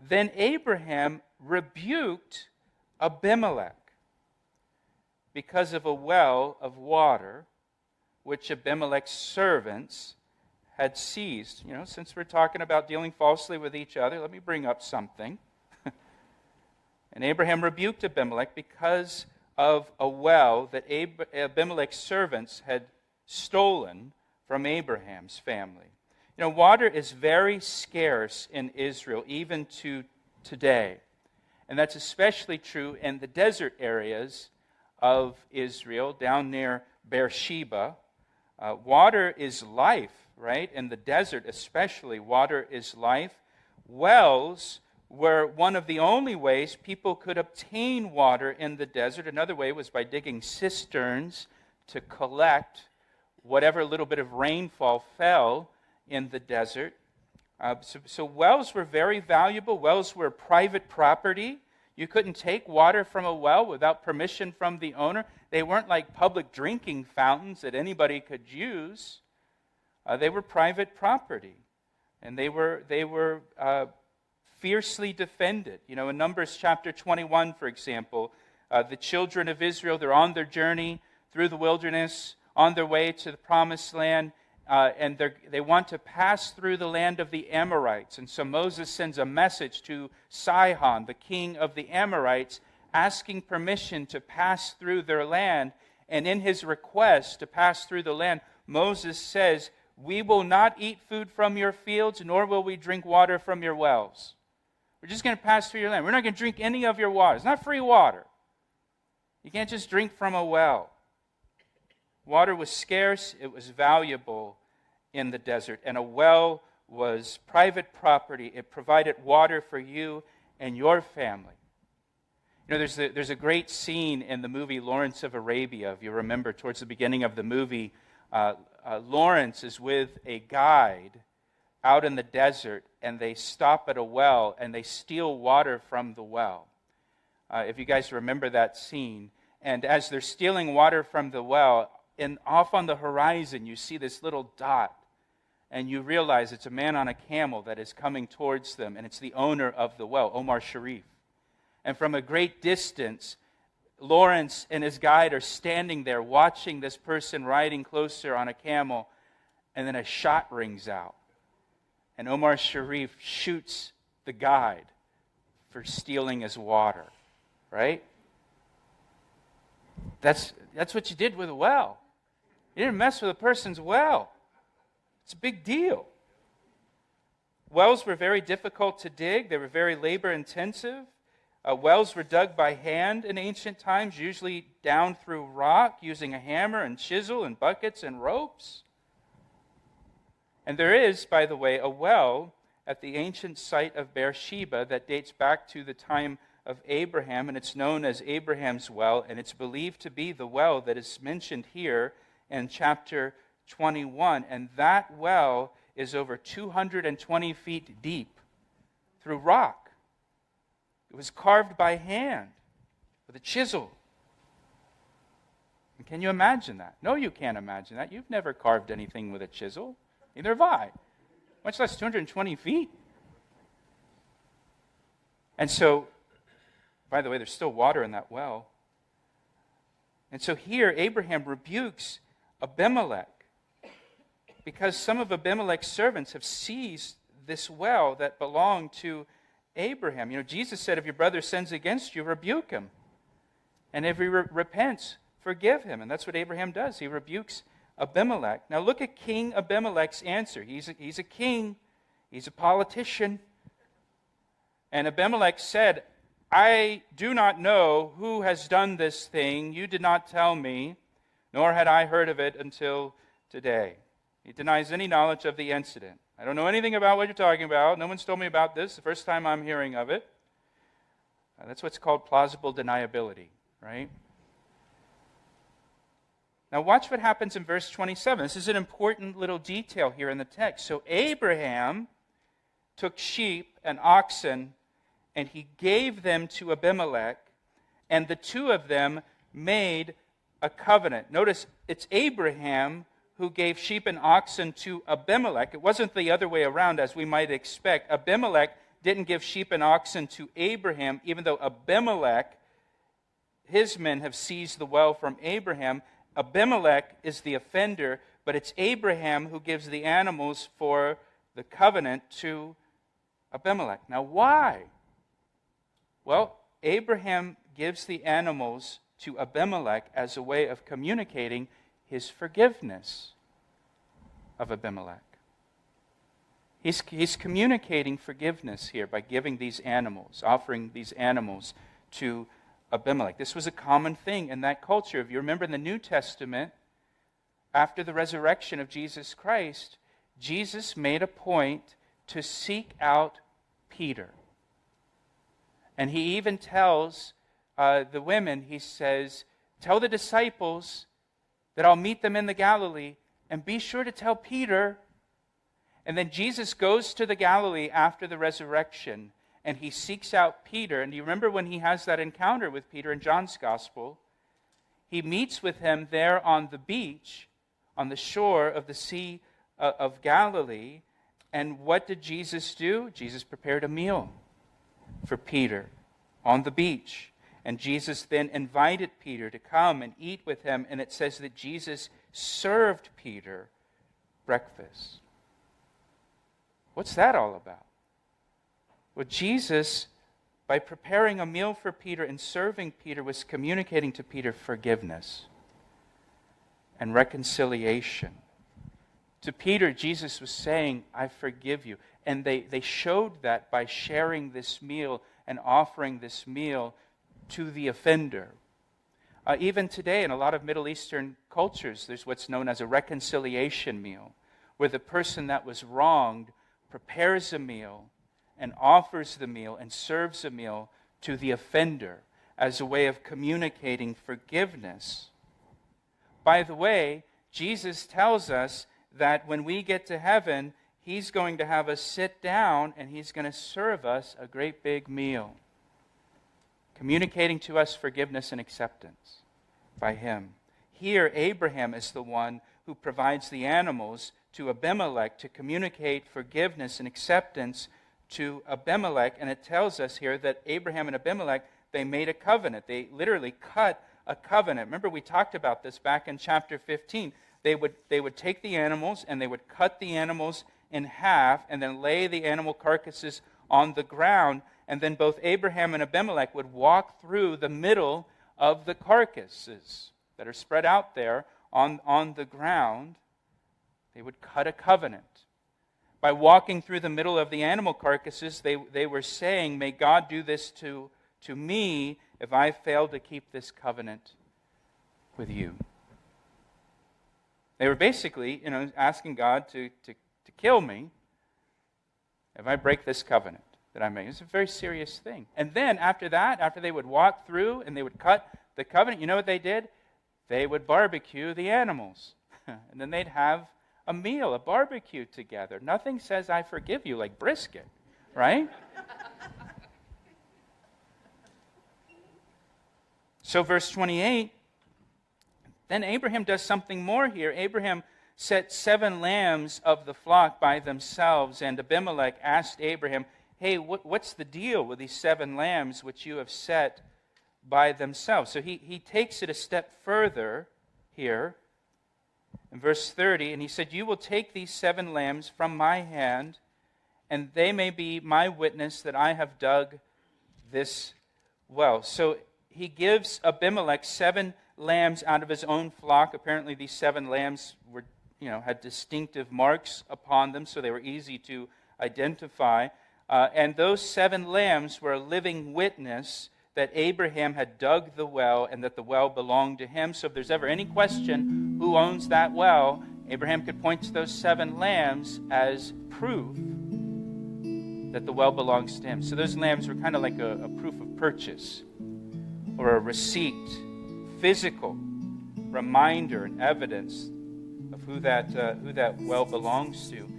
Then Abraham rebuked Abimelech because of a well of water which Abimelech's servants had seized. Since we're talking about dealing falsely with each other, let me bring up something. And Abraham rebuked Abimelech because of a well that Abimelech's servants had stolen from Abraham's family. Water is very scarce in Israel, even to today. And that's especially true in the desert areas of Israel, down near Beersheba. Water is life, right? In the desert especially, water is life. Wells were one of the only ways people could obtain water in the desert. Another way was by digging cisterns to collect whatever little bit of rainfall fell in the desert. So wells were very valuable. Wells were private property. You couldn't take water from a well without permission from the owner. They weren't like public drinking fountains that anybody could use. They were private property, and they were fiercely defended. In Numbers chapter 21, for example, the children of Israel, they're on their journey through the wilderness, on their way to the promised land, and they want to pass through the land of the Amorites. And so Moses sends a message to Sihon, the king of the Amorites, asking permission to pass through their land. And in his request to pass through the land, Moses says, "We will not eat food from your fields, nor will we drink water from your wells. We're just going to pass through your land. We're not going to drink any of your water. It's not free water. You can't just drink from a well." Water was scarce, it was valuable in the desert, and a well was private property. It provided water for you and your family. There's a great scene in the movie Lawrence of Arabia. If you remember, towards the beginning of the movie, Lawrence is with a guide out in the desert, and they stop at a well, and they steal water from the well. If you guys remember that scene, and as they're stealing water from the well, and off on the horizon, you see this little dot, and you realize it's a man on a camel that is coming towards them, and it's the owner of the well, Omar Sharif. And from a great distance, Lawrence and his guide are standing there watching this person riding closer on a camel, and then a shot rings out. And Omar Sharif shoots the guide for stealing his water, right? That's what you did with a well. You didn't mess with a person's well. It's a big deal. Wells were very difficult to dig. They were very labor-intensive. Wells were dug by hand in ancient times, usually down through rock, using a hammer and chisel and buckets and ropes. And there is, by the way, a well at the ancient site of Beersheba that dates back to the time of Abraham, and it's known as Abraham's well, and it's believed to be the well that is mentioned here in chapter 21. And that well is over 220 feet deep through rock. It was carved by hand with a chisel. And can you imagine that? No, you can't imagine that. You've never carved anything with a chisel. Neither have I. Much less 220 feet. And so, by the way, there's still water in that well. And so here, Abraham rebukes Abimelech because some of Abimelech's servants have seized this well that belonged to Abraham. Jesus said, if your brother sins against you, rebuke him. And if he repents, forgive him. And that's what Abraham does. He rebukes Abimelech. Now look at King Abimelech's answer. He's a king. He's a politician. And Abimelech said, I do not know who has done this thing. You did not tell me, nor had I heard of it until today. He denies any knowledge of the incident. I don't know anything about what you're talking about. No one's told me about this. The first time I'm hearing of it. That's what's called plausible deniability, right? Now watch what happens in verse 27. This is an important little detail here in the text. So Abraham took sheep and oxen, and he gave them to Abimelech, and the two of them made a covenant. Notice it's Abraham who gave sheep and oxen to Abimelech. It wasn't the other way around, as we might expect. Abimelech didn't give sheep and oxen to Abraham, even though Abimelech, his men have seized the well from Abraham. Abimelech is the offender, but it's Abraham who gives the animals for the covenant to Abimelech. Now, why? Well, Abraham gives the animals to Abimelech as a way of communicating his forgiveness of Abimelech. He's communicating forgiveness here by giving these animals, offering these animals to Abimelech. This was a common thing in that culture. If you remember in the New Testament, after the resurrection of Jesus Christ, Jesus made a point to seek out Peter. And he even tells the women, he says, tell the disciples that I'll meet them in the Galilee, and be sure to tell Peter. And then Jesus goes to the Galilee after the resurrection, and he seeks out Peter. And do you remember when he has that encounter with Peter in John's Gospel? He meets with him there on the beach, on the shore of the Sea of Galilee. And what did Jesus do? Jesus prepared a meal for Peter on the beach. And Jesus then invited Peter to come and eat with him. And it says that Jesus served Peter breakfast. What's that all about? Well, Jesus, by preparing a meal for Peter and serving Peter, was communicating to Peter forgiveness and reconciliation. To Peter, Jesus was saying, I forgive you. And they showed that by sharing this meal and offering this meal to the offender. Even today, in a lot of Middle Eastern cultures, there's what's known as a reconciliation meal, where the person that was wronged prepares a meal and offers the meal and serves a meal to the offender as a way of communicating forgiveness. By the way, Jesus tells us that when we get to heaven, he's going to have us sit down and he's going to serve us a great big meal, communicating to us forgiveness and acceptance by him. Here, Abraham is the one who provides the animals to Abimelech to communicate forgiveness and acceptance to Abimelech. And it tells us here that Abraham and Abimelech, they made a covenant. They literally cut a covenant. Remember, we talked about this back in chapter 15. They would take the animals and they would cut the animals in half and then lay the animal carcasses on the ground. And then both Abraham and Abimelech would walk through the middle of the carcasses that are spread out there on the ground. They would cut a covenant. By walking through the middle of the animal carcasses, they were saying, may God do this to me if I fail to keep this covenant with you. They were basically, asking God to kill me if I break this covenant that I made. It's a very serious thing. And then after that, after they would walk through and they would cut the covenant, you know what they did? They would barbecue the animals. And then they'd have a meal, a barbecue together. Nothing says I forgive you like brisket, right? So verse 28, then Abraham does something more here. Abraham set 7 lambs of the flock by themselves, and Abimelech asked Abraham, hey, what's the deal with these 7 lambs which you have set by themselves? So he takes it a step further here in verse 30, and he said, you will take these 7 lambs from my hand, and they may be my witness that I have dug this well. So he gives Abimelech 7 lambs out of his own flock. Apparently these 7 lambs were, had distinctive marks upon them, so they were easy to identify. And those 7 lambs were a living witness that Abraham had dug the well and that the well belonged to him. So if there's ever any question who owns that well, Abraham could point to those 7 lambs as proof that the well belongs to him. So those lambs were kind of like a proof of purchase or a receipt, physical reminder and evidence of who that well belongs to.